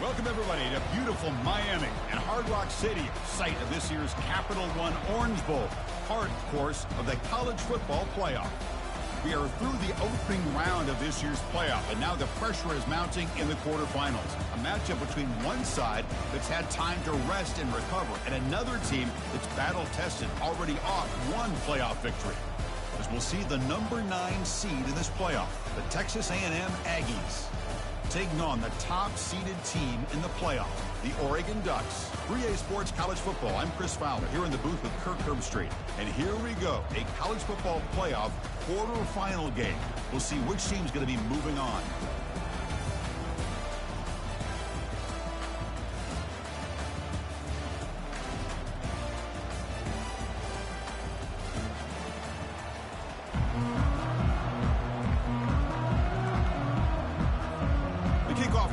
Welcome, everybody, to beautiful Miami and Hard Rock Stadium, site of this year's Capital One Orange Bowl, part, of course, of the college football playoff. We are through the opening round of this year's playoff, and now the pressure is mounting in the quarterfinals. A matchup between one side that's had time to rest and recover, and another team that's battle-tested, already off one playoff victory. As we'll see the number 9 seed in this playoff, the Texas A&M Aggies, taking on the top-seeded team in the playoff, the Oregon Ducks. 3A Sports College Football. I'm Chris Fowler here in the booth with Kirk Herbstreit. And here we go, a college football playoff quarterfinal game. We'll see which team's going to be moving on.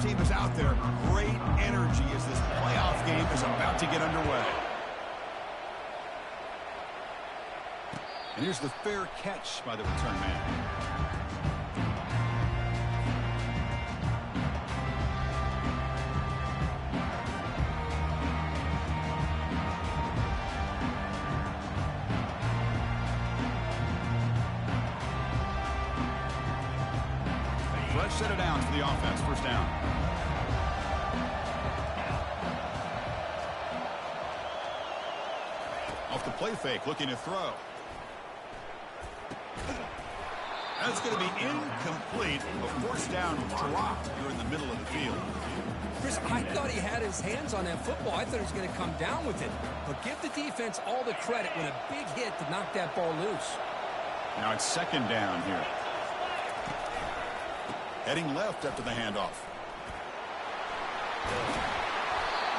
Team is out there. Great energy as this playoff game is about to get underway. And here's the fair catch by the return man. Let's set it down for the offense. First down. Off the play fake, looking to throw. That's going to be incomplete. A first down drop here in the middle of the field. Chris, I thought he had his hands on that football. I thought he was going to come down with it. But give the defense all the credit with a big hit to knock that ball loose. Now it's second down here. Heading left after the handoff.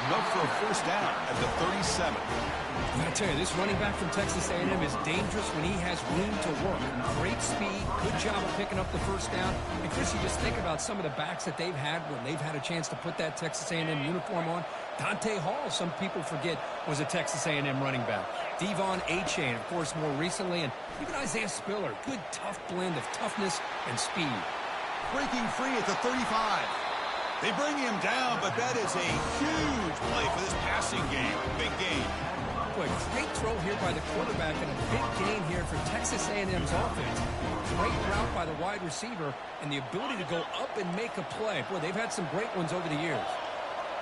Enough for a first down at the 37. I gotta tell you, this running back from Texas A&M is dangerous when he has room to work. Great speed, good job of picking up the first down. And Chris, you just think about some of the backs that they've had when they've had a chance to put that Texas A&M uniform on. Dante Hall, some people forget, was a Texas A&M running back. Devon Achane, of course, more recently. And even Isaiah Spiller, good tough blend of toughness and speed. Breaking free at the 35. They bring him down, but that is a huge play for this passing game. Big gain. Boy, great throw here by the quarterback and a big gain here for Texas A&M's offense. Great route by the wide receiver and the ability to go up and make a play. Boy, they've had some great ones over the years.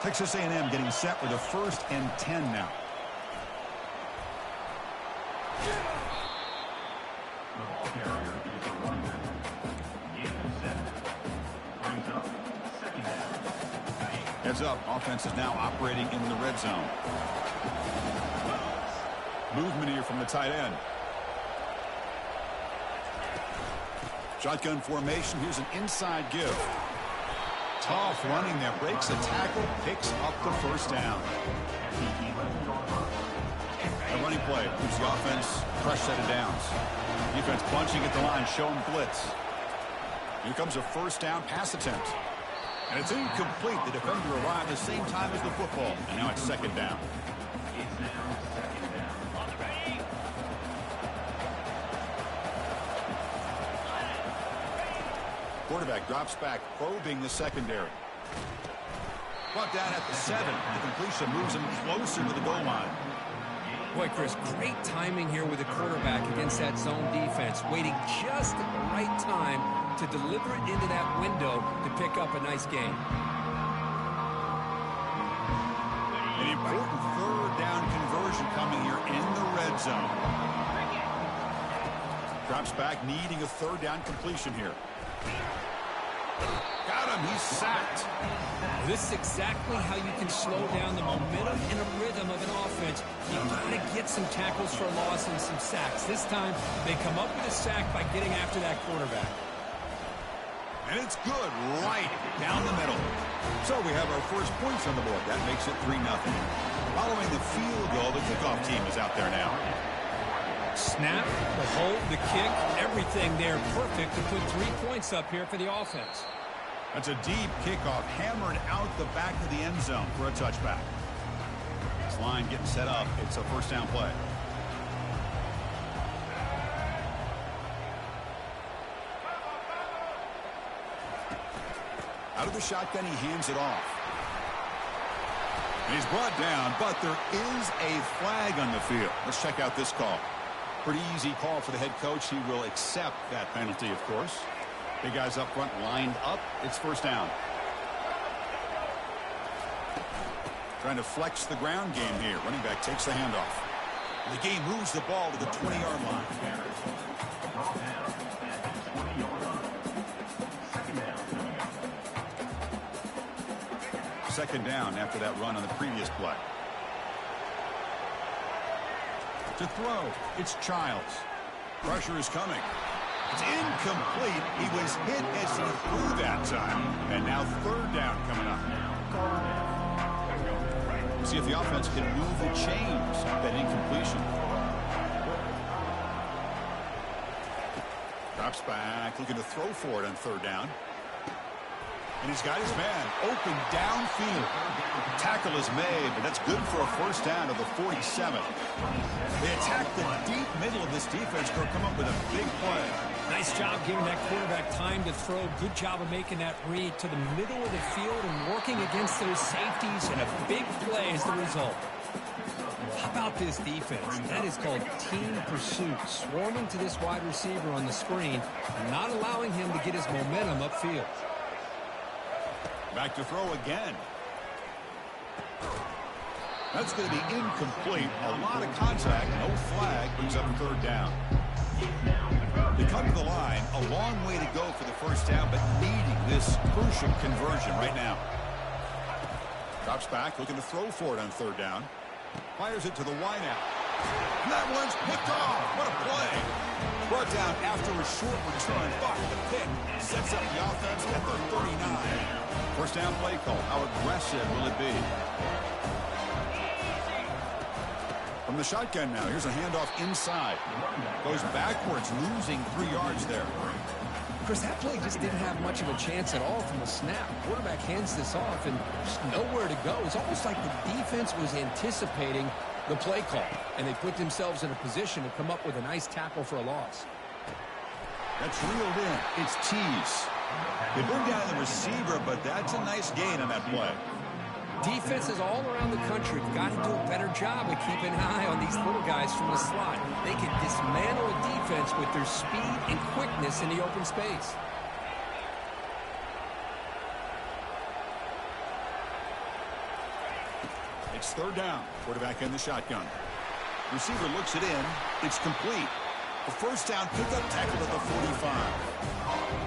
Texas A&M getting set with a 1st and 10 now. Heads up, offense is now operating in the red zone. Movement here from the tight end. Shotgun formation. Here's an inside give. Tough running there. Breaks a tackle. Picks up the first down. A running play gives the offense a fresh set of downs. Defense bunching at the line, showing blitz. Here comes a first down pass attempt. And it's incomplete. The defender arrived at the same time as the football. And now it's second down. Quarterback drops back, probing the secondary. Brought down at the 7. The completion moves him closer to the goal line. Boy, Chris, great timing here with the quarterback against that zone defense. Waiting just at the right time to deliver it into that window to pick up a nice gain. An important third down conversion coming here in the red zone. Drops back, needing a third down completion here. Got him. He's sacked. Well, this is exactly how you can slow down the momentum and a rhythm of an offense. You've got to get some tackles for loss and some sacks. This time, they come up with a sack by getting after that quarterback. And it's good right down the middle. So we have our first points on the board. That makes it 3-0. Following the field goal, the kickoff team is out there now. Snap, the hold, the kick, everything there perfect to put 3 points up here for the offense. That's a deep kickoff, hammered out the back of the end zone for a touchback. This line getting set up. It's a first down play. Out of the shotgun, he hands it off. And he's brought down, but there is a flag on the field. Let's check out this call. Pretty easy call for the head coach. He will accept that penalty, of course. Big guys up front lined up. It's first down. Trying to flex the ground game here. Running back takes the handoff. The game moves the ball to the 20-yard line. Second down after that run on the previous play. To throw, it's Childs. Pressure is coming. It's incomplete. He was hit as he threw that time. And now third down coming up. See if the offense can move the chains off that incompletion. Drops back, looking to throw for it on third down. And he's got his man open downfield. Tackle is made, but that's good for a first down to the 47. They attack the deep middle of this defense to come up with a big play. Nice job giving that quarterback time to throw. Good job of making that read to the middle of the field and working against those safeties, and a big play is the result. How about this defense? That is called team pursuit. Swarming to this wide receiver on the screen, not allowing him to get his momentum upfield. Back to throw again. That's going to be incomplete. A lot of contact. No flag. Brings up third down. They come to the line. A long way to go for the first down, but needing this crucial conversion right now. Drops back, looking to throw for it on third down. Fires it to the wideout. That one's picked off. What a play. Brought down after a short return, but the pick sets up the offense at the 39. First down play call. How aggressive will it be? From the shotgun now. Here's a handoff inside. Goes backwards, losing 3 yards there. Chris, that play just didn't have much of a chance at all from the snap. Quarterback hands this off and just nowhere to go. It's almost like the defense was anticipating the play call, and they put themselves in a position to come up with a nice tackle for a loss. That's reeled in. It's Tease. They bring down the receiver, but that's a nice gain on that play. Defenses all around the country have got to do a better job of keeping an eye on these little guys from the slot. They can dismantle a defense with their speed and quickness in the open space. It's third down. Quarterback in the shotgun. Receiver looks it in. It's complete. The first down pickup, tackle at the 45.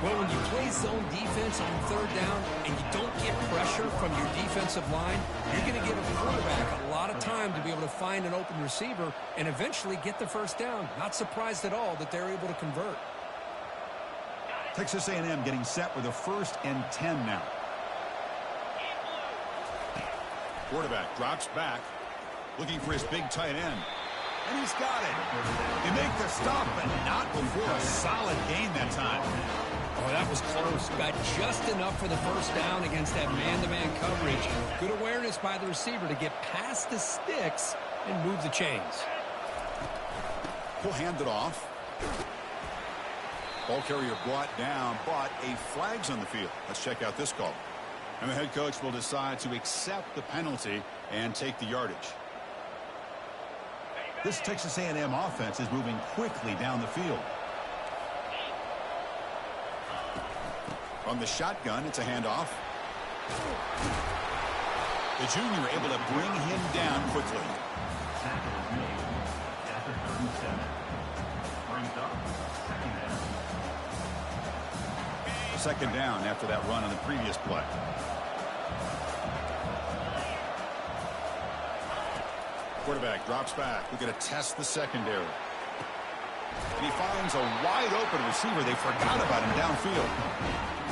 Well, when you play zone defense on third down and you don't get pressure from your defensive line, you're going to give a quarterback a lot of time to be able to find an open receiver and eventually get the first down. Not surprised at all that they're able to convert. Texas A&M getting set with a 1st and 10 now. Quarterback drops back, looking for his big tight end. And he's got it. They make the stop, but not before a solid gain that time. Oh, that was close. Got just enough for the first down against that man-to-man coverage. Good awareness by the receiver to get past the sticks and move the chains. He'll hand it off. Ball carrier brought down, but a flag's on the field. Let's check out this call. And the head coach will decide to accept the penalty and take the yardage. This Texas A&M offense is moving quickly down the field. From the shotgun, it's a handoff. The junior able to bring him down quickly. Second down after that run on the previous play. Quarterback drops back. We're going to test the secondary. And he finds a wide-open receiver. They forgot about him downfield.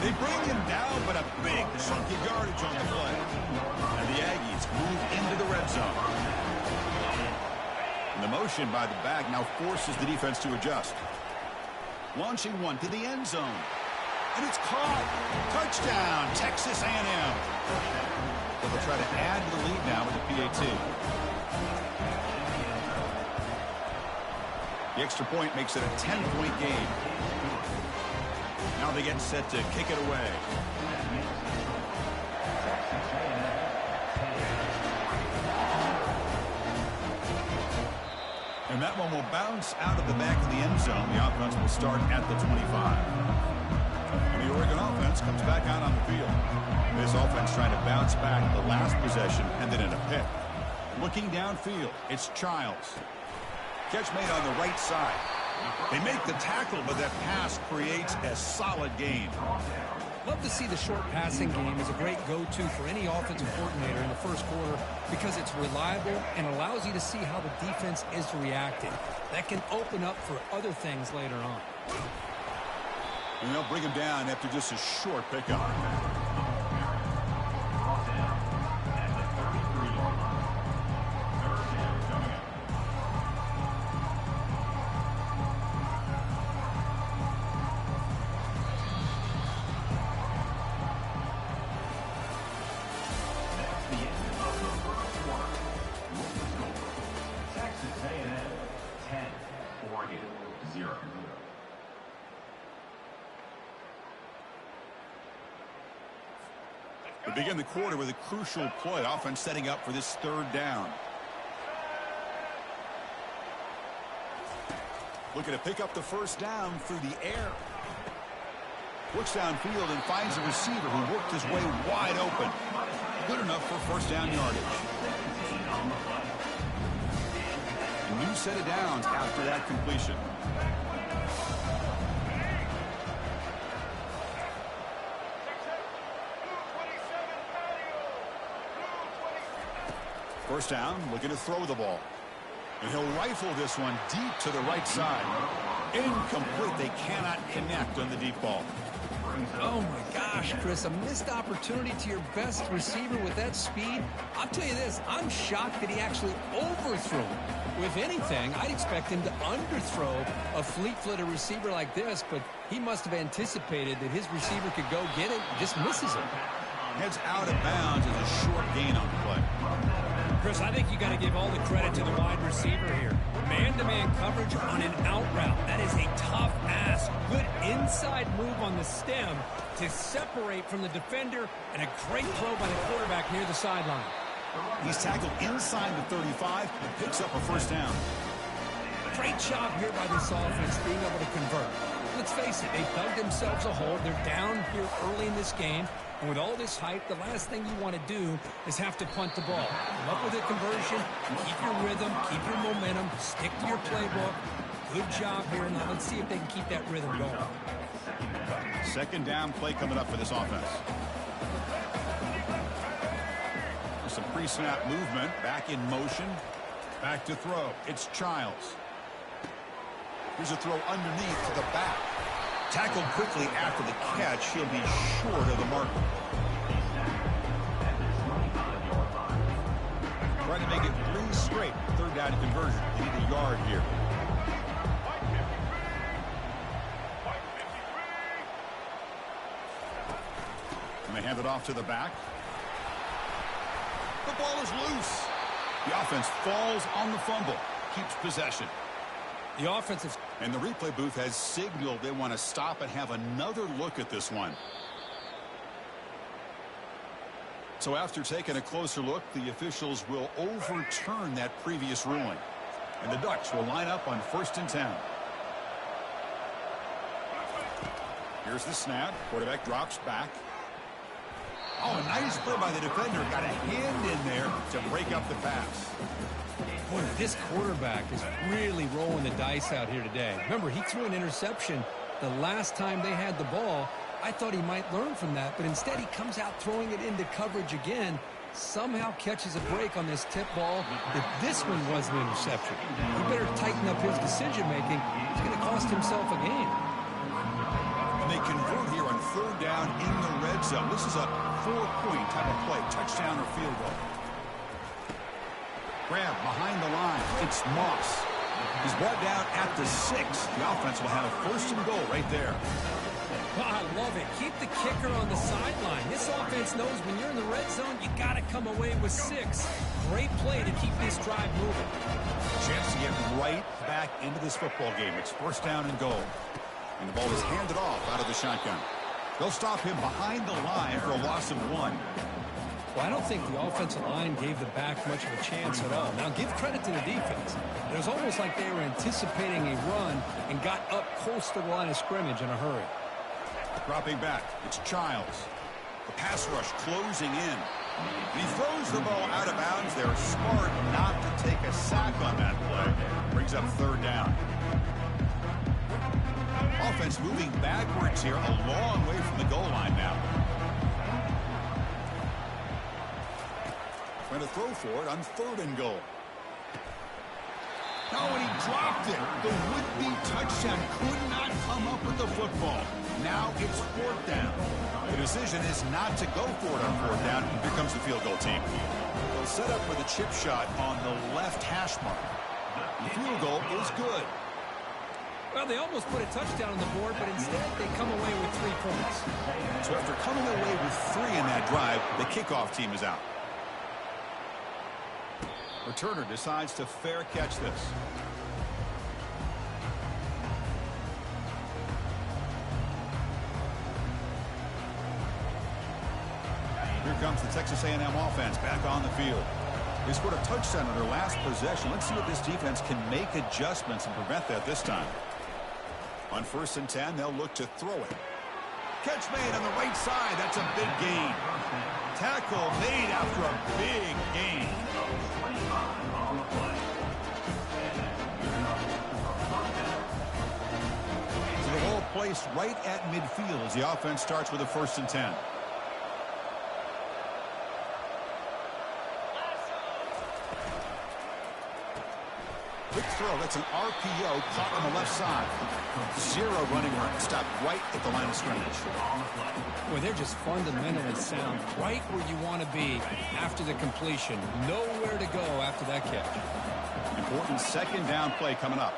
They bring him down, but a big chunk of yardage on the play. And the Aggies move into the red zone. And the motion by the back now forces the defense to adjust. Launching one to the end zone. And it's caught. Touchdown, Texas A&M. But they'll try to add to the lead now with the PAT. The extra point makes it a 10-point game. Now they get set to kick it away. And that one will bounce out of the back of the end zone. The offense will start at the 25. And the Oregon offense comes back out on the field. This offense trying to bounce back the last possession and then in a pick. Looking downfield, it's Childs. Catch made on the right side. They make the tackle, but that pass creates a solid gain. Love to see the short passing game as a great go-to for any offensive coordinator in the first quarter because it's reliable and allows you to see how the defense is reacting. That can open up for other things later on. And they'll bring him down after just a short pickup. We begin the quarter with a crucial play. Offense setting up for this third down. Looking to pick up the first down through the air. Looks downfield and finds a receiver who worked his way wide open. Good enough for first down yardage. A new set of downs after that completion. First down, looking to throw the ball. And he'll rifle this one deep to the right side. Incomplete. They cannot connect on the deep ball. Oh, my gosh, Chris. A missed opportunity to your best receiver with that speed. I'll tell you this, I'm shocked that he actually overthrew him. If anything, I'd expect him to underthrow a fleet-footed receiver like this, but he must have anticipated that his receiver could go get it and just misses it. Heads out of bounds as a short gain on the play. Chris, I think you got to give all the credit to the wide receiver here. Man-to-man coverage on an out route. That is a tough ask. Good inside move on the stem to separate from the defender, and a great throw by the quarterback near the sideline. He's tackled inside the 35 and picks up a first down. Great job here by this offense being able to convert. Let's face it, they dug themselves a hole. They're down here early in this game. And with all this hype, the last thing you want to do is have to punt the ball. Come up with a conversion, keep your rhythm, keep your momentum, stick to your playbook. Good job here. Now let's see if they can keep that rhythm going. Second down play coming up for this offense. Some pre-snap movement, back in motion, back to throw. It's Childs. Here's a throw underneath to the back. Tackled quickly after the catch. He'll be short of the marker. Trying to make it 3 straight. Third down conversion. They need a yard here. And they hand it off to the back. The ball is loose. The offense falls on the fumble. Keeps possession. The offensive... And the replay booth has signaled they want to stop and have another look at this one. So after taking a closer look, the officials will overturn that previous ruling. And the Ducks will line up on 1st and 10. Here's the snap. Quarterback drops back. Oh, a nice play by the defender. Got a hand in there to break up the pass. Boy, this quarterback is really rolling the dice out here today. Remember, he threw an interception the last time they had the ball. I thought he might learn from that, but instead he comes out throwing it into coverage again. Somehow catches a break on this tip ball. If this one was an interception, he better tighten up his decision-making. It's going to cost himself a game. And they convert here on 3rd down in the red zone. This is a 4-point type of play, touchdown or field goal. Grab behind the line. It's Moss. He's brought down at the 6. The offense will have a 1st and goal right there. Oh, I love it. Keep the kicker on the sideline. This offense knows when you're in the red zone, you got to come away with 6. Great play to keep this drive moving. Chance to get right back into this football game. It's 1st down and goal. And the ball is handed off out of the shotgun. They'll stop him behind the line for a loss of 1. Well, I don't think the offensive line gave the back much of a chance at all. Now, give credit to the defense. It was almost like they were anticipating a run and got up close to the line of scrimmage in a hurry. Dropping back, it's Childs. The pass rush closing in. And he throws the ball out of bounds. They're smart not to take a sack on that play. Brings up third down. Offense moving backwards here, a long way from the goal line now. Trying to throw for it on 3rd and goal. Oh, and he dropped it. The would-be touchdown could not come up with the football. Now it's 4th down. The decision is not to go for it on 4th down. Here comes the field goal team. They'll set up for the chip shot on the left hash mark. The field goal is good. Well, they almost put a touchdown on the board, but instead they come away with 3 points. So after coming away with 3 in that drive, the kickoff team is out. Returner decides to fair catch this. Here comes the Texas A&M offense back on the field. They scored a touchdown on their last possession. Let's see if this defense can make adjustments and prevent that this time. On 1st and 10, they'll look to throw it. Catch made on the right side. That's a big gain. Tackle made after a big gain. So the ball placed right at midfield as the offense starts with a 1st and 10. Quick throw. That's an RPO caught on the left side. 0 running right. Stopped right at the line of scrimmage. Boy, they're just fundamentally sound. Right where you want to be after the completion. Nowhere to go after that catch. Important 2nd down play coming up.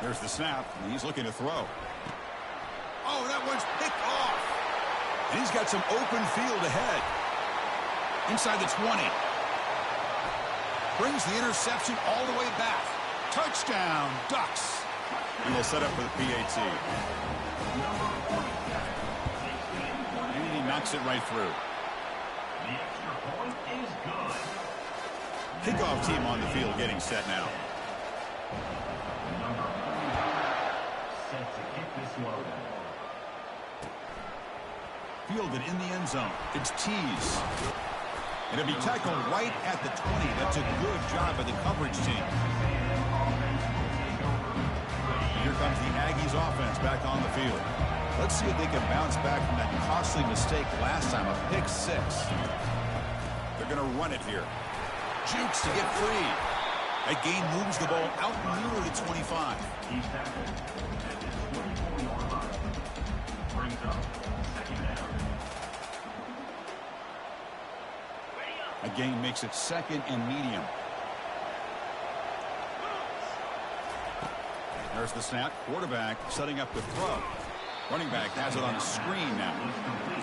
There's the snap, and he's looking to throw. Oh, that one's picked off. And he's got some open field ahead. Inside the 20. Brings the interception all the way back. Touchdown, Ducks. And they'll set up for the PAT. And he knocks it right through. The extra point is good. Kickoff team on the field getting set now. Number 4 set to kick this one. Fielded in the end zone. It's Tees. And it'll be tackled right at the 20. That's a good job by the coverage team. Here comes the Aggies offense back on the field. Let's see if they can bounce back from that costly mistake last time, a pick 6. They're going to run it here. Jukes to get free. That gain moves the ball out near the 25. He's tackled at his 44-yard line. Brings up 2nd down. A gain makes it 2nd and medium. There's the snap. Quarterback setting up the throw. Running back has it on a screen now.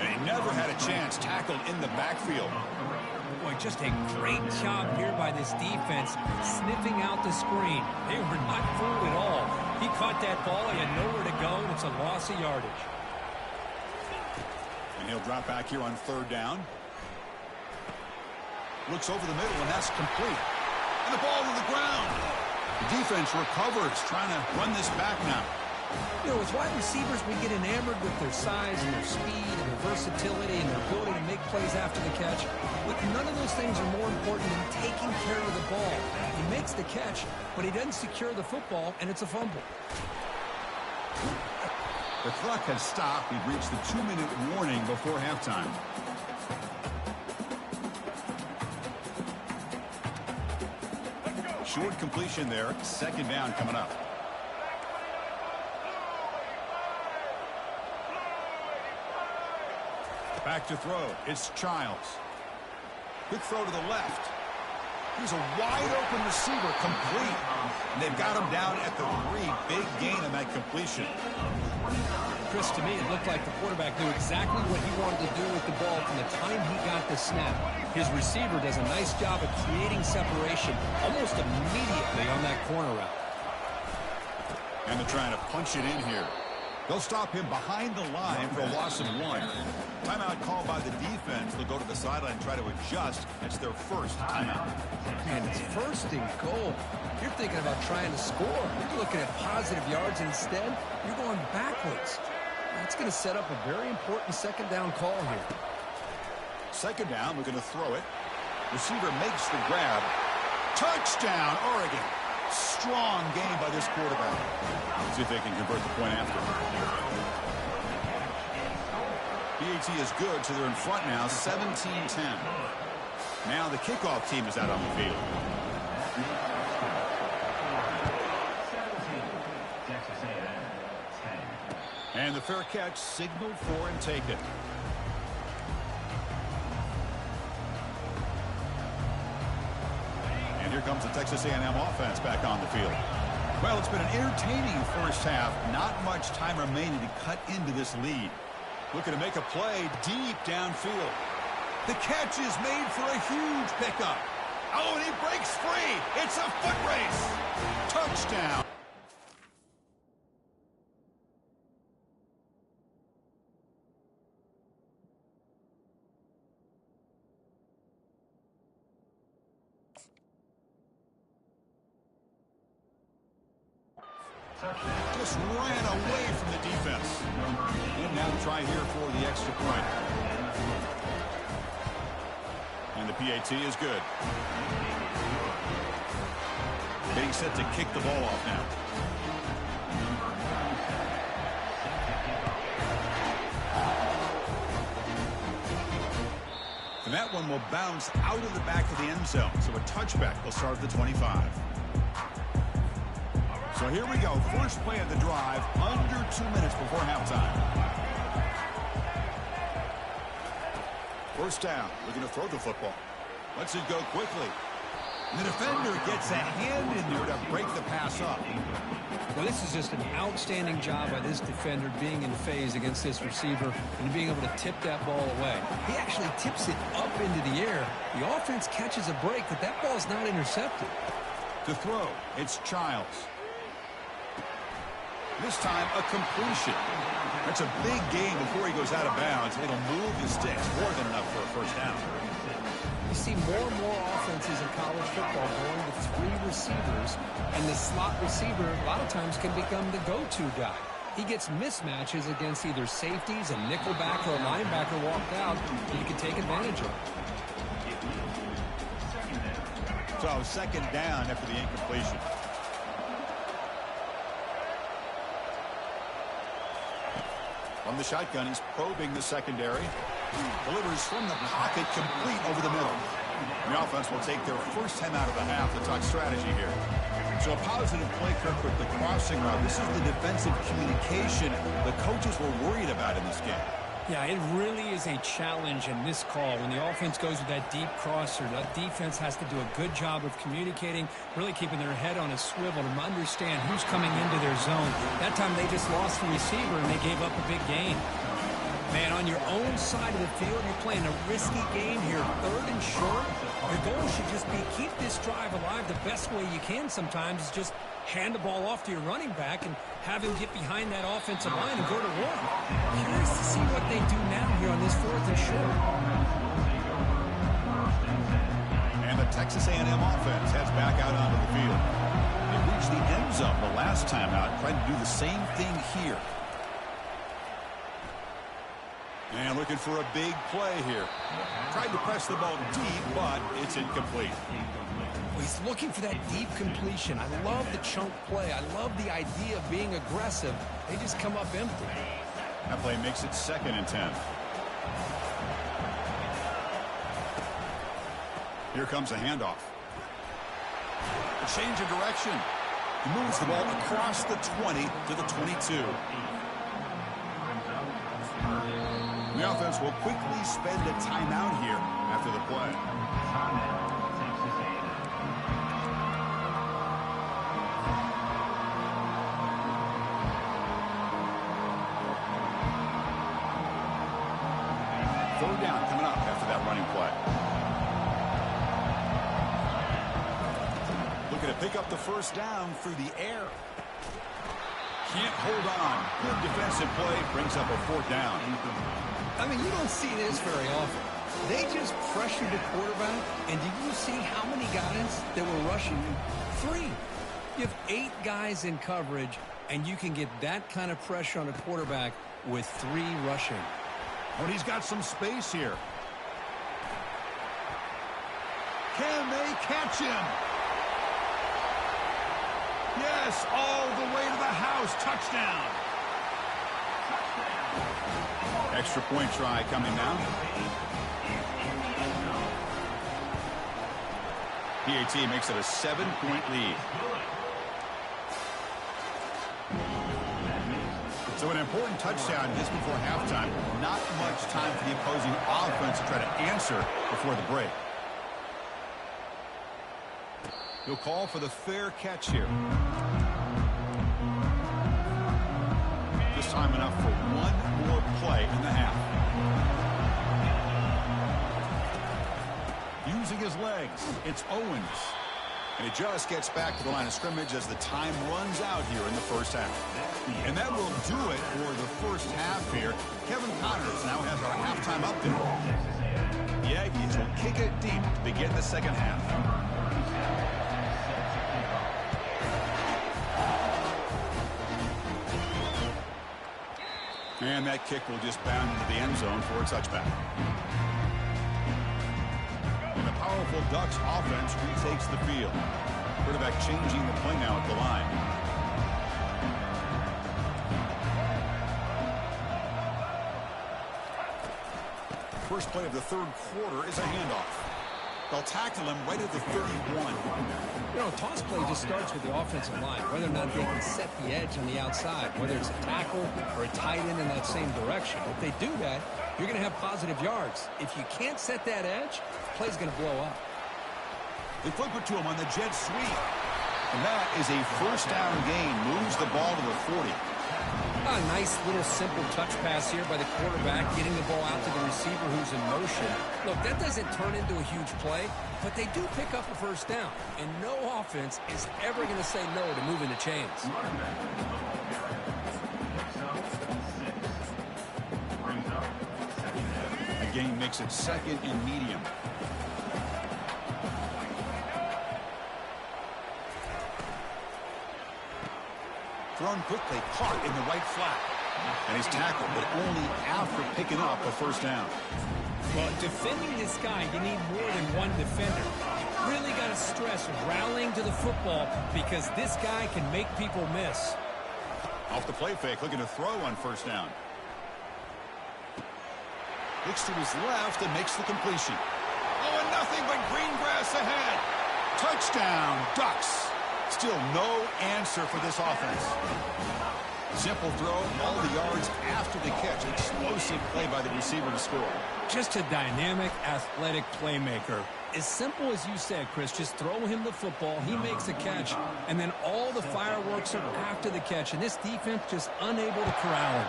And he never had a chance tackled in the backfield. Boy, just a great job here by this defense, sniffing out the screen. They were not fooled at all. He caught that ball. He had nowhere to go, and it's a loss of yardage. And he'll drop back here on 3rd down. Looks over the middle, and that's complete. And the ball to the ground. The defense recovers, trying to run this back now. You know, as wide receivers, we get enamored with their size and their speed and their versatility and their ability to make plays after the catch. But none of those things are more important than taking care of the ball. He makes the catch, but he doesn't secure the football, and it's a fumble. The clock has stopped. We've reached the 2-minute warning before halftime. Short completion there. 2nd down coming up. Back to throw. It's Childs. Quick throw to the left. He's a wide-open receiver, complete. And they've got him down at the 3. Big gain on that completion. Chris, to me, it looked like the quarterback knew exactly what he wanted to do with the ball from the time he got the snap. His receiver does a nice job of creating separation almost immediately on that corner route. And they're trying to punch it in here. They'll stop him behind the line for a loss of 1. Timeout called by the defense. They'll go to the sideline and try to adjust. It's their first timeout. And it's first and goal. You're thinking about trying to score. You're looking at positive yards. Instead, you're going backwards. That's going to set up a very important second down call here. Second down, we're going to throw it. Receiver makes the grab. Touchdown, Oregon. Strong game by this quarterback. See if they can convert the point after. PAT is good, so they're in front now, 17-10. Now the kickoff team is out on the field. And the fair catch signaled for and taken. And here comes the Texas A&M offense back on the field. Well, it's been an entertaining first half. Not much time remaining to cut into this lead. Looking to make a play deep downfield. The catch is made for a huge pickup. Oh, and he breaks free. It's a foot race. Touchdown. Just ran away from the defense. And now try here for the extra point. And the PAT is good. Getting set to kick the ball off now. And that one will bounce out of the back of the end zone. So a touchback will start at the 25. So here we go. First play of the drive, under 2 minutes before halftime. First down. Looking to throw the football. Lets it go quickly. And the defender gets a hand in there to break the pass up. Well, this is just an outstanding job by this defender being in phase against this receiver and being able to tip that ball away. He actually tips it up into the air. The offense catches a break, but that ball is not intercepted. To throw, it's Childs. This time, a completion. That's a big gain before he goes out of bounds. It'll move the sticks more than enough for a first down. You see more and more offenses in college football going to 3 receivers, and the slot receiver a lot of times can become the go-to guy. He gets mismatches against either safeties, a nickelback, or a linebacker walked out, and you can take advantage of it. So second down after the incompletion. From the shotgun, he's probing the secondary. Delivers from the pocket, complete over the middle. The offense will take their first time out of the half to talk strategy here. So a positive play, Kirk, with the crossing route. This is the defensive communication the coaches were worried about in this game. Yeah, it really is a challenge in this call. When the offense goes with that deep crosser, the defense has to do a good job of communicating, really keeping their head on a swivel to understand who's coming into their zone. That time they just lost the receiver and they gave up a big gain. Man, on your own side of the field, you're playing a risky game here. 3rd and short. Your goal should just be keep this drive alive the best way you can sometimes is just hand the ball off to your running back and have him get behind that offensive line and go to work. Curious to see what they do now here on this 4th and short. And the Texas A&M offense heads back out onto the field. They reached the end zone the last time out, trying to do the same thing here. And looking for a big play here. Tried to press the ball deep, but it's incomplete. Well, he's looking for that deep completion. I love the chunk play. I love the idea of being aggressive. They just come up empty. That play makes it 2nd and 10. Here comes a handoff. A change of direction. He moves the ball across the 20 to the 22. The offense will quickly spend a timeout here after the play. Third down coming up after that running play. Looking to pick up the first down through the air. Can't hold on. Good defensive play. Brings up a 4th down. I mean, you don't see this very often. They just pressured the quarterback, and did you see how many guys that were rushing him? 3. You have 8 guys in coverage, and you can get that kind of pressure on a quarterback with 3 rushing. But he's got some space here. Can they catch him? Yes, all the way to the house. Touchdown. Extra point try coming now. PAT makes it a 7-point lead. So an important touchdown just before halftime. Not much time for the opposing offense to try to answer before the break. He'll call for the fair catch here. This time enough for one more play in the half. Using his legs, it's Owens. And it just gets back to the line of scrimmage as the time runs out here in the first half. And that will do it for the first half here. Kevin Connors now has our halftime update. Yankees will kick it deep to begin the second half. And that kick will just bound into the end zone for a touchback. And the powerful Ducks offense retakes the field. Quarterback changing the play now at the line. First play of the third quarter is a handoff. They'll tackle him right at the 31. You know, toss play just starts with the offensive line, whether or not they can set the edge on the outside, whether it's a tackle or a tight end in that same direction. If they do that, you're going to have positive yards. If you can't set that edge, the play's going to blow up. They flip it to him on the jet sweep. And that is a first down gain. Moves the ball to the 40. A nice little simple touch pass here by the quarterback, getting the ball out to the receiver who's in motion. Look, that doesn't turn into a huge play, but they do pick up a first down. And no offense is ever going to say no to moving the chains. The game makes it 2nd and medium. Thrown quickly, caught in the right flat. And he's tackled, but only after picking up a first down. Well, defending this guy, you need more than one defender. Really got to stress rallying to the football because this guy can make people miss. Off the play fake, looking to throw on first down. Looks to his left and makes the completion. Oh, and nothing but green grass ahead. Touchdown, Ducks. Still no answer for this offense. Simple throw, all the yards after the catch. Explosive play by the receiver to score. Just a dynamic, athletic playmaker. As simple as you said, Chris, just throw him the football, he makes a catch, and then all the fireworks are after the catch, and this defense just unable to corral him.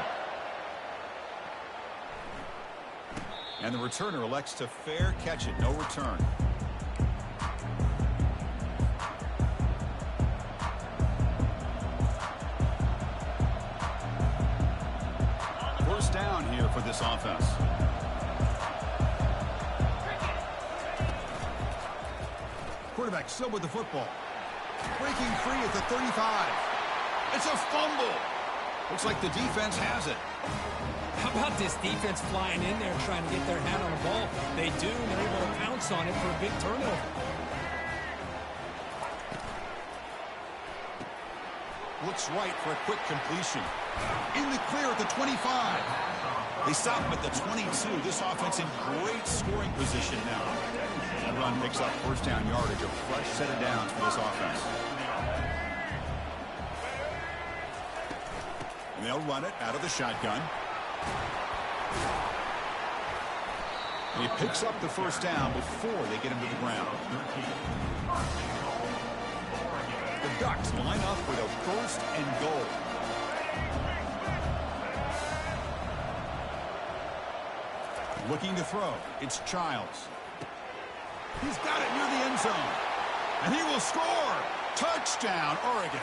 And the returner elects to fair catch it, no return. First down here for this offense. Quarterback still with the football. Breaking free at the 35. It's a fumble. Looks like the defense has it. How about this defense flying in there trying to get their hand on the ball? They do, and they're able to pounce on it for a big turnover. Looks right for a quick completion. In the clear at the 25. They stop him at the 22. This offense in great scoring position now. That run picks up first down yardage. A fresh set of downs for this offense. And they'll run it out of the shotgun. And he picks up the first down before they get him to the ground. The Ducks line up with a first and goal. Looking to throw. It's Childs. He's got it near the end zone. And he will score. Touchdown, Oregon.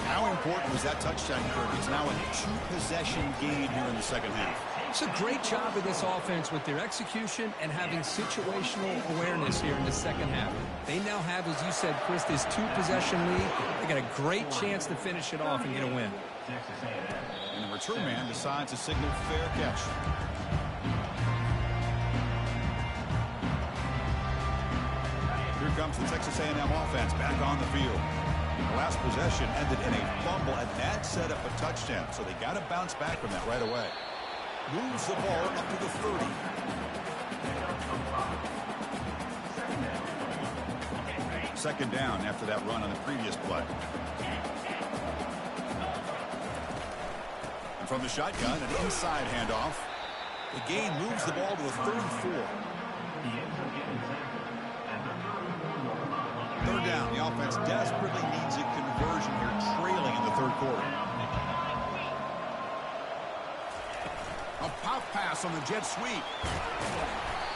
Now in important was that touchdown, Kirby? It's now a 2-possession game here in the second half. It's a great job of this offense with their execution and having situational awareness here in the second half. They now have, as you said, Chris, this 2-possession lead. They got a great chance to finish it off and get a win. And the return man decides to signal fair catch. Here comes the Texas A&M offense back on the field. The last possession ended in a fumble, and that set up a touchdown. So they got to bounce back from that right away. Moves the ball up to the 30. Second down after that run on the previous play. And from the shotgun, an inside handoff. The gain moves the ball to the 34. Third down. The offense desperately needs a conversion here, trailing in the third quarter. A pop pass on the jet sweep.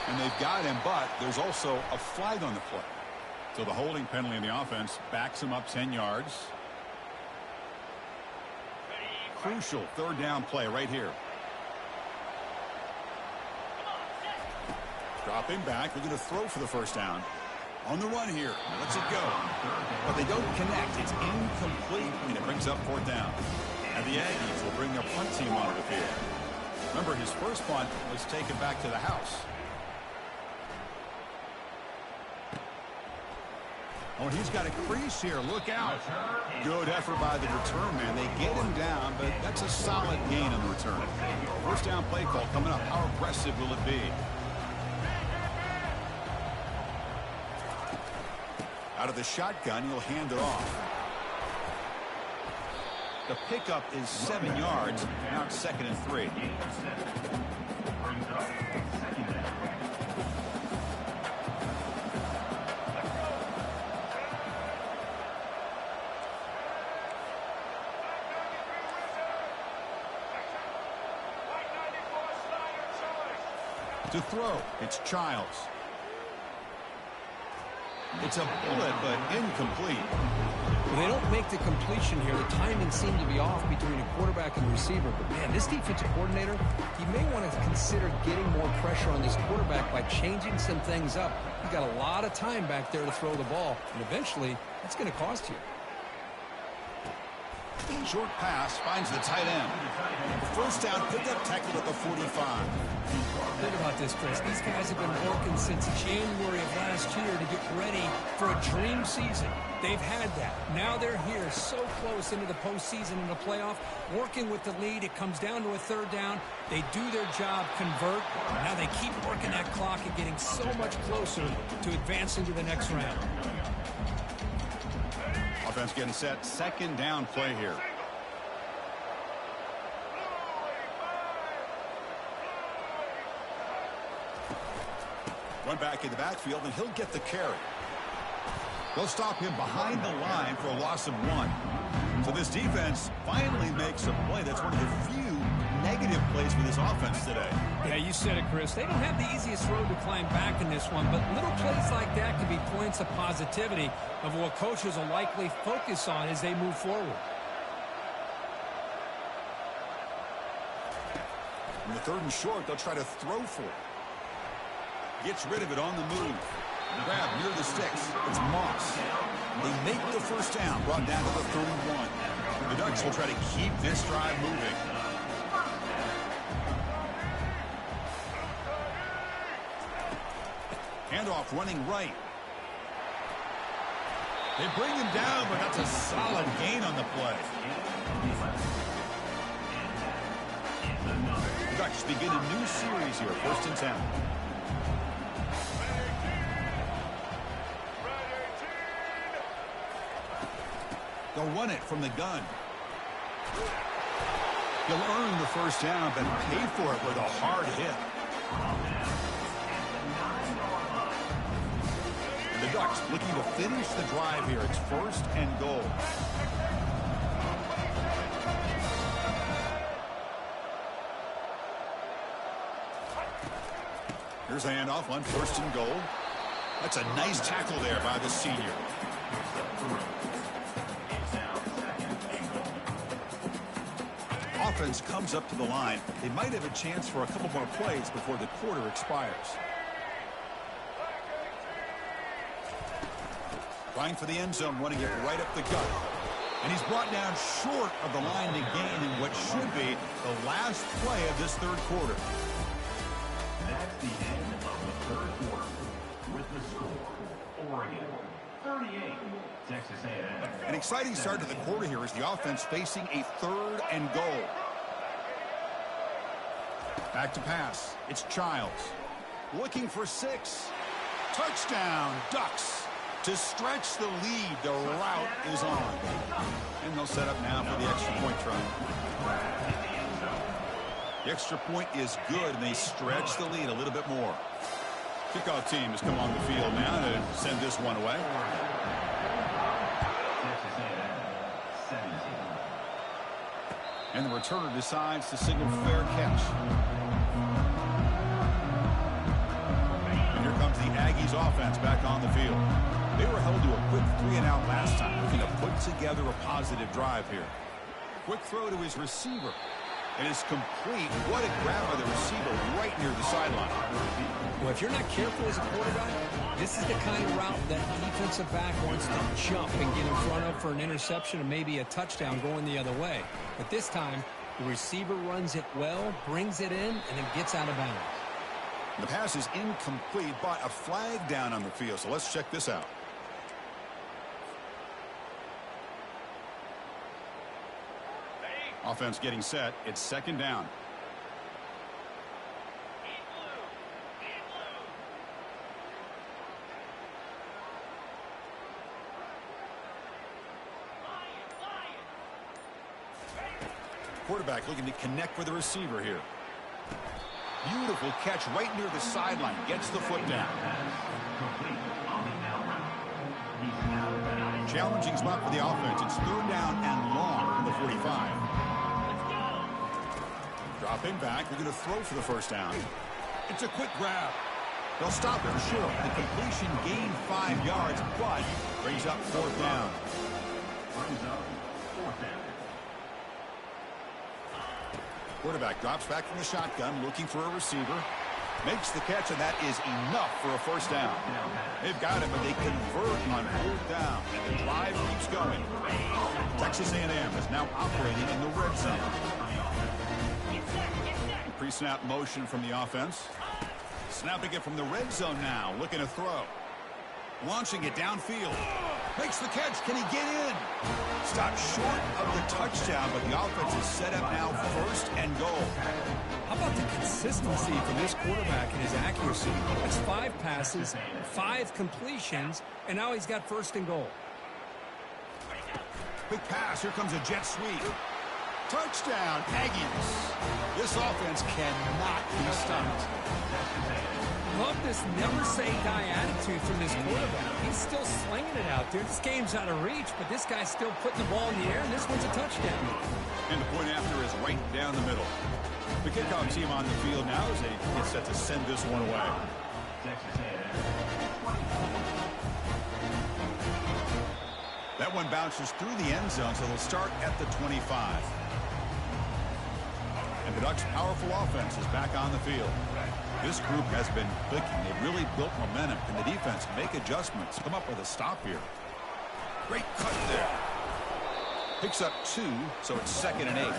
And they've got him, but there's also a flag on the play. So the holding penalty in the offense backs him up 10 yards. Crucial third down play right here. Dropping back, looking to throw for the first down. On the run here, lets it go. But they don't connect. It's incomplete, and it brings up fourth down. And the Aggies will bring their punt team onto the field. Remember, his first punt was taken back to the house. Oh, he's got a crease here. Look out. Good effort by the return man. They get him down, but that's a solid gain on the return. First down play call coming up. How aggressive will it be? Out of the shotgun, he'll hand it off. The pickup is 7 yards. Now it's 2nd and 3. To throw, it's Childs. It's a bullet, but incomplete. Well, they don't make the completion here. The timing seemed to be off between a quarterback and the receiver. But, man, this defensive coordinator, he may want to consider getting more pressure on this quarterback by changing some things up. He's got a lot of time back there to throw the ball, and eventually that's going to cost you. Short pass finds the tight end. First down, pickup tackle at the 45. Think about this, Chris. These guys have been working since January of last year to get ready for a dream season. They've had that. Now they're here so close into the postseason and the playoff, working with the lead. It comes down to a third down. They do their job, convert. Now they keep working that clock and getting so much closer to advancing to the next round. Offense getting set. Second down play here. Run back in the backfield, and he'll get the carry. They'll stop him behind the line for a loss of 1. So this defense finally makes a play. That's one of the few negative plays for this offense today. Yeah, you said it, Chris. They don't have the easiest road to climb back in this one, but little plays like that can be points of positivity of what coaches will likely focus on as they move forward. In the 3rd and short, they'll try to throw for it. Gets rid of it on the move. Grab near the sticks. It's Moss. They make the first down, brought down to the 31. The Ducks will try to keep this drive moving. Handoff running right. They bring him down, but that's a solid gain on the play. The Ducks begin a new series here, 1st and 10. They'll run it from the gun. He'll earn the first down, but pay for it with a hard hit. And the Ducks looking to finish the drive here. It's 1st and goal. Here's a handoff on 1st and goal. That's a nice tackle there by the senior. offense comes up to the line, they might have a chance for a couple more plays before the quarter expires. Trying for the end zone, running it right up the gut. And he's brought down short of the line to gain in what should be the last play of this third quarter. That's the end of the third quarter. With the score, Oregon 38, Texas A&M. An exciting start to the quarter here as the offense facing a 3rd and goal. Back to pass. It's Childs. Looking for 6. Touchdown, Ducks. To stretch the lead, the route is on. And they'll set up now for the extra point try. The extra point is good, and they stretch the lead a little bit more. Kickoff team has come on the field now to send this one away. And the returner decides to signal fair catch. And here comes the Aggies offense back on the field. They were held to a quick 3-and-out last time, looking to put together a positive drive here. Quick throw to his receiver. And it's complete. What a grab by the receiver right near the sideline. Well, if you're not careful as a quarterback, this is the kind of route that defensive back wants to jump and get in front of for an interception and maybe a touchdown going the other way. But this time, the receiver runs it well, brings it in, and then gets out of bounds. The pass is incomplete, but a flag down on the field. So let's check this out. Offense getting set. It's 2nd down. Quarterback looking to connect with the receiver here. Beautiful catch right near the sideline. Gets the foot down. Challenging spot for the offense. It's 3rd down and long from the 45. Dropping back. They're going to throw for the 1st down. It's a quick grab. They'll stop him short. The completion gained 5 yards, but brings up 4th down. Quarterback drops back from the shotgun, looking for a receiver. Makes the catch, and that is enough for a 1st down. They've got it, but they convert on 4th down, and the drive keeps going. Texas A&M is now operating in the red zone. Pre-snap motion from the offense. Snapping it from the red zone now, looking to throw. Launching it downfield. Makes the catch. Can he get in? Stopped short of the touchdown, but the offense is set up now 1st and goal. How about the consistency from this quarterback and his accuracy? That's 5 passes, 5 completions, and now he's got 1st and goal. Big pass. Here comes a jet sweep. Touchdown, Aggies. This offense cannot be stopped. Love this never-say-die attitude from this quarterback. He's still slinging it out there. This game's out of reach, but this guy's still putting the ball in the air, and this one's a touchdown. And the point after is right down the middle. The kickoff team on the field now as they get set to send this one away. That one bounces through the end zone, so they'll start at the 25. And the Ducks' powerful offense is back on the field. This group has been clicking. They've really built momentum. Can the defense make adjustments? Come up with a stop here. Great cut there. Picks up 2, so it's 2nd and 8.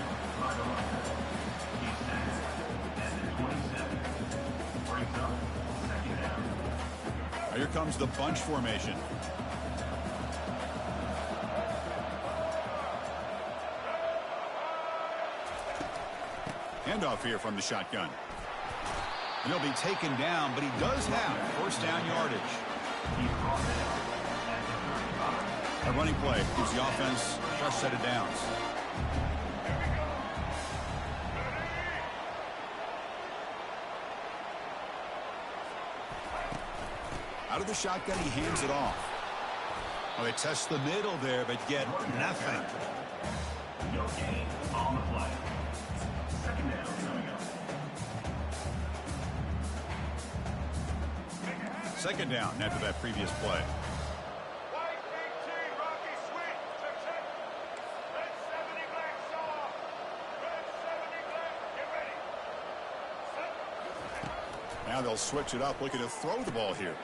Now here comes the bunch formation. Handoff here from the shotgun. And he'll be taken down, but he does have 1st down yardage. A running play gives the offense a fresh set of downs. Out of the shotgun, he hands it off. Oh, they test the middle there, but get nothing. No gain on the play. 2nd down coming up. 2nd down after that previous play. Now they'll switch it up, looking to throw the ball here.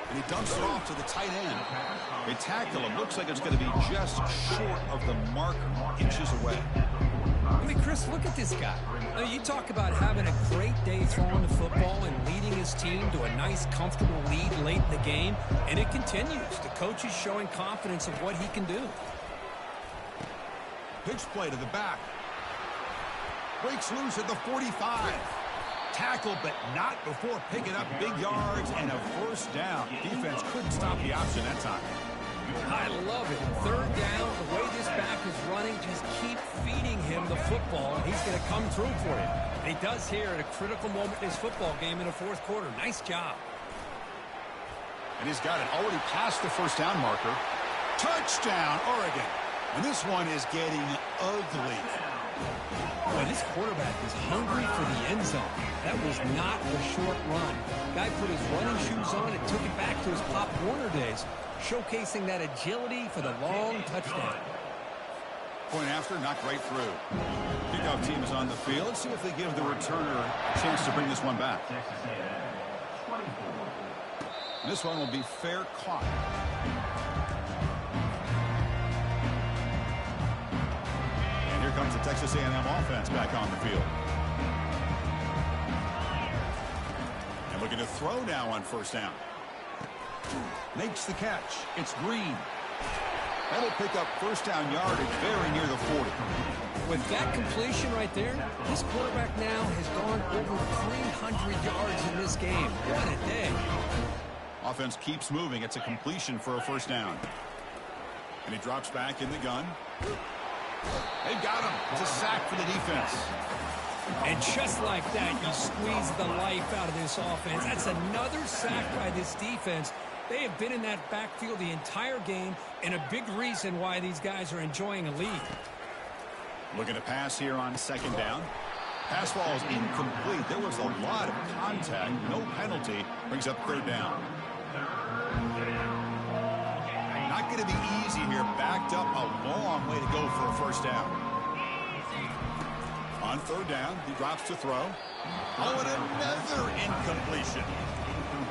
And he dumps it off to the tight end. They tackle him. Looks like it's going to be just short of the marker, inches away. I mean, Chris, look at this guy. Now, you talk about having a great day throwing the football and leading his team to a nice, comfortable lead late in the game, and it continues. The coach is showing confidence of what he can do. Pitch play to the back. Breaks loose at the 45. Tackle, but not before picking up big yards and a first down. Defense couldn't stop the option that time. I love it. Third down, the way this back is running, just keep feeding him the football, and he's going to come through for you. And he does here at a critical moment in his football game in the fourth quarter. Nice job. And he's got it already past the first down marker. Touchdown, Oregon. And this one is getting ugly. Boy, this quarterback is hungry for the end zone. That was not a short run. Guy put his running shoes on and took it back to his Pop Warner days, showcasing that agility for the long touchdown. Point after, knocked right through. Kickoff team is on the field. Let's see if they give the returner a chance to bring this one back. And this one will be fair caught. And here comes the Texas A&M offense back on the field. And looking to throw now on first down. Makes the catch. It's Green. That'll pick up first down yardage very near the 40. With that completion right there, this quarterback now has gone over 300 yards in this game. What a day. Offense keeps moving. It's a completion for a first down. And he drops back in the gun. They've got him. It's a sack for the defense. And just like that, you squeeze the life out of this offense. That's another sack by this defense. They have been in that backfield the entire game, and a big reason why these guys are enjoying a lead. Looking to pass here on second down. Pass ball is incomplete. There was a lot of contact. No penalty. Brings up third down. Not going to be easy here. Backed up a long way to go for a first down. On third down, he drops to throw. Oh, and another incompletion.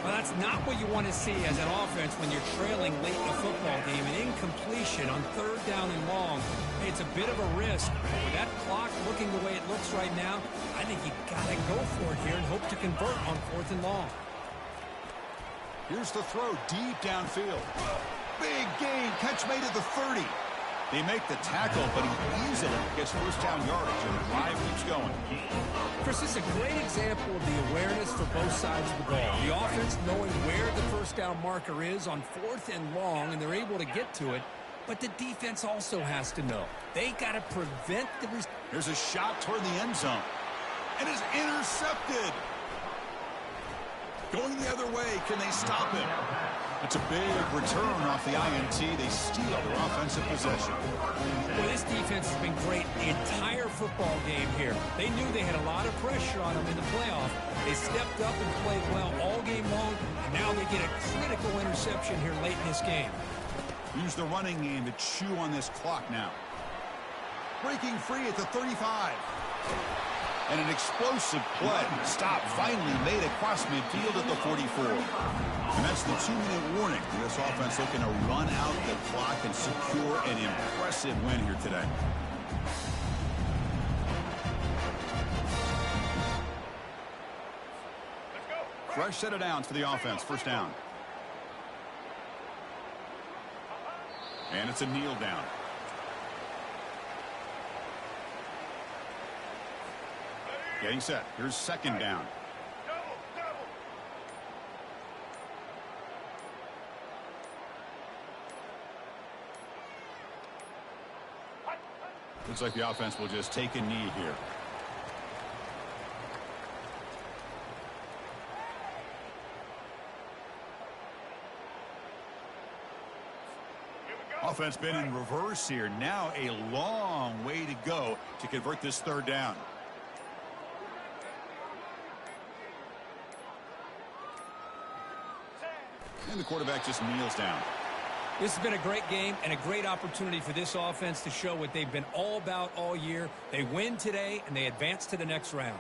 Well, that's not what you want to see as an offense when you're trailing late in the football game. An incompletion on third down and long. Hey, it's a bit of a risk. With that clock looking the way it looks right now, I think you got to go for it here and hope to convert on fourth and long. Here's the throw deep downfield. Big gain. Catch made at the 30. They make the tackle, but he easily gets first down yardage, and the drive keeps going. Chris, this is a great example of the awareness for both sides of the ball. The offense knowing where the first down marker is on fourth and long, and they're able to get to it. But the defense also has to know. They got to prevent the... There's a shot toward the end zone. And is intercepted. Going the other way. Can they stop him? It's a big return off the INT. They steal their offensive possession. Well, this defense has been great the entire football game here. They knew they had a lot of pressure on them in the playoff. They stepped up and played well all game long, and now they get a critical interception here late in this game. Use the running game to chew on this clock now. Breaking free at the 35. And an explosive play. Stop finally made across midfield at the 44. And that's the 2-minute warning. This offense looking to run out the clock and secure an impressive win here today. Fresh set of downs for the offense. First down. And it's a kneel down. Getting set. Here's second down. Looks like the offense will just take a knee here. Offense been in reverse here. Now a long way to go to convert this third down. And the quarterback just kneels down. This has been a great game and a great opportunity for this offense to show what they've been all about all year. They win today, and they advance to the next round.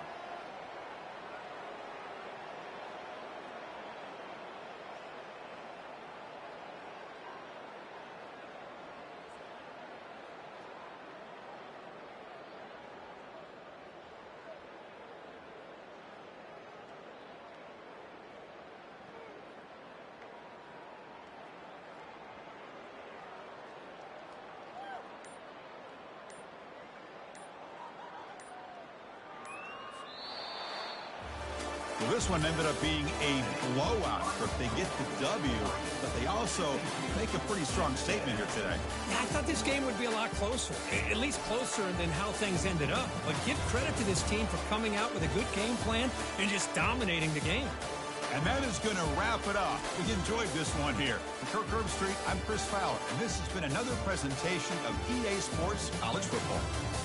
Well, this one ended up being a blowout. They get the W, but they also make a pretty strong statement here today. Yeah, I thought this game would be a lot closer, at least closer than how things ended up. But give credit to this team for coming out with a good game plan and just dominating the game. And that is going to wrap it up. We enjoyed this one here. For Kirk Herbstreit, I'm Chris Fowler, and this has been another presentation of EA Sports College Football.